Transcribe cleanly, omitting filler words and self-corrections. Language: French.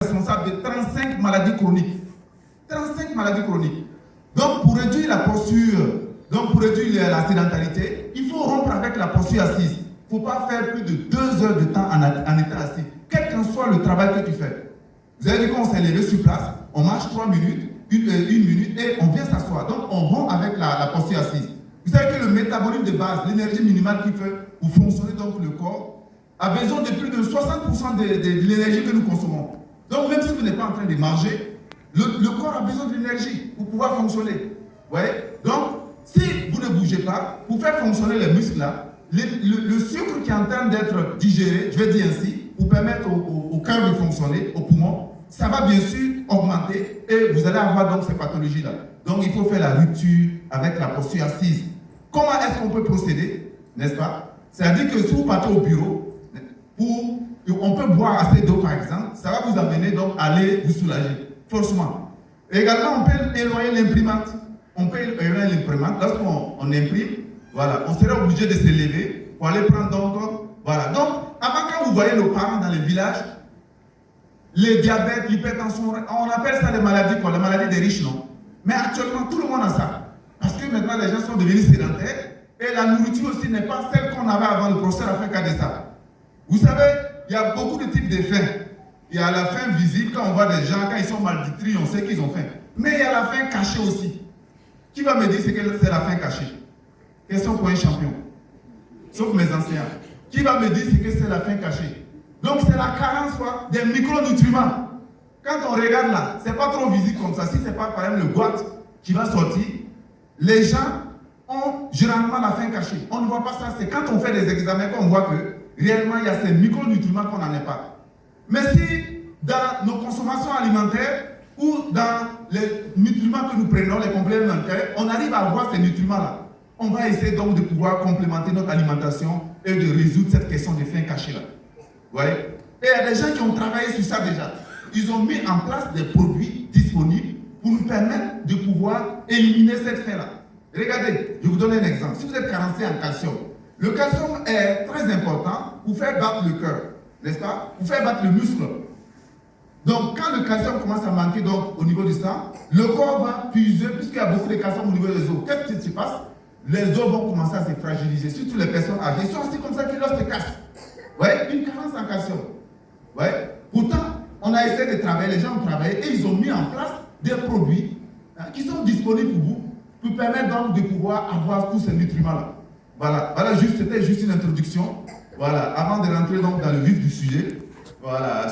responsable de 35 maladies chroniques. 35 maladies chroniques. Donc, pour réduire la posture, donc pour réduire la sédentarité, il faut rompre avec la posture assise. Il ne faut pas faire plus de 2 heures de temps en état assis, quel que soit le travail que tu fais. Vous avez vu qu'on s'est levé sur place, on marche 3 minutes, une minute et on vient s'asseoir. Donc, on rompt avec la posture assise. Vous savez que le métabolisme de base, l'énergie minimale qu'il fait pour fonctionner, donc le corps, a besoin de plus de 60% de l'énergie que nous consommons. Donc, même si vous n'êtes pas en train de manger, le corps a besoin de l'énergie pour pouvoir fonctionner. Ouais. Donc, si vous ne bougez pas, pour faire fonctionner les muscles là, le sucre qui est en train d'être digéré, je vais dire ainsi, pour permettre au cœur de fonctionner, au poumon, ça va bien sûr augmenter et vous allez avoir donc ces pathologies là. Donc, il faut faire la rupture avec la posture assise. Comment est-ce qu'on peut procéder, n'est-ce pas? C'est-à-dire que si vous partez au bureau, on peut boire assez d'eau par exemple, ça va vous amener donc à aller vous soulager, forcément. Et également, on peut éloigner l'imprimante. On peut éloigner l'imprimante. Lorsqu'on imprime, voilà, on sera obligé de se lever pour aller prendre donc, voilà. Donc, avant quand vous voyez nos parents dans les villages, les diabètes, l'hypertension, on appelle ça les maladies, quoi, les maladies des riches, non? Mais actuellement, tout le monde a ça. Parce que maintenant, les gens sont devenus sédentaires et la nourriture aussi n'est pas celle qu'on avait avant. Le professeur a fait cas de ça. Vous savez, il y a beaucoup de types de faim. Il y a la faim visible, quand on voit des gens, quand ils sont malnutris, on sait qu'ils ont faim. Mais il y a la faim cachée aussi. Qui va me dire que c'est la faim cachée? Question pour un champion. Sauf mes anciens. Qui va me dire que c'est la faim cachée? Donc c'est la carence des micronutriments. Quand on regarde là, c'est pas trop visible comme ça. Si c'est pas par exemple le goût qui va sortir, les gens ont généralement la faim cachée. On ne voit pas ça. C'est quand on fait des examens qu'on voit que réellement il y a ces micronutriments qu'on n'en a pas. Mais si dans nos consommations alimentaires ou dans les nutriments que nous prenons, les compléments alimentaires, on arrive à avoir ces nutriments-là, on va essayer donc de pouvoir complémenter notre alimentation et de résoudre cette question de faim cachée-là. Vous voyez? Et il y a des gens qui ont travaillé sur ça déjà. Ils ont mis en place des produits disponibles pour nous permettre de pouvoir éliminer cette faim-là. Regardez, je vous donne un exemple. Si vous êtes carencé en calcium, le calcium est très important pour faire battre le cœur, n'est-ce pas? Pour faire battre le muscle. Donc, quand le calcium commence à manquer donc, au niveau du sang, le corps va puiser, puisqu'il y a beaucoup de calcium au niveau des os. Qu'est-ce qui se passe? Les os vont commencer à se fragiliser, surtout les personnes âgées. Ils sont aussi comme ça que l'os se casse. Ouais, une carence en calcium. Ouais. Pourtant, on a essayé de travailler, les gens ont travaillé et ils ont mis en place des produits qui sont disponibles pour vous, pour permettre donc de pouvoir avoir tous ces nutriments-là. Voilà, c'était juste une introduction. Voilà, avant de rentrer donc dans le vif du sujet. Voilà.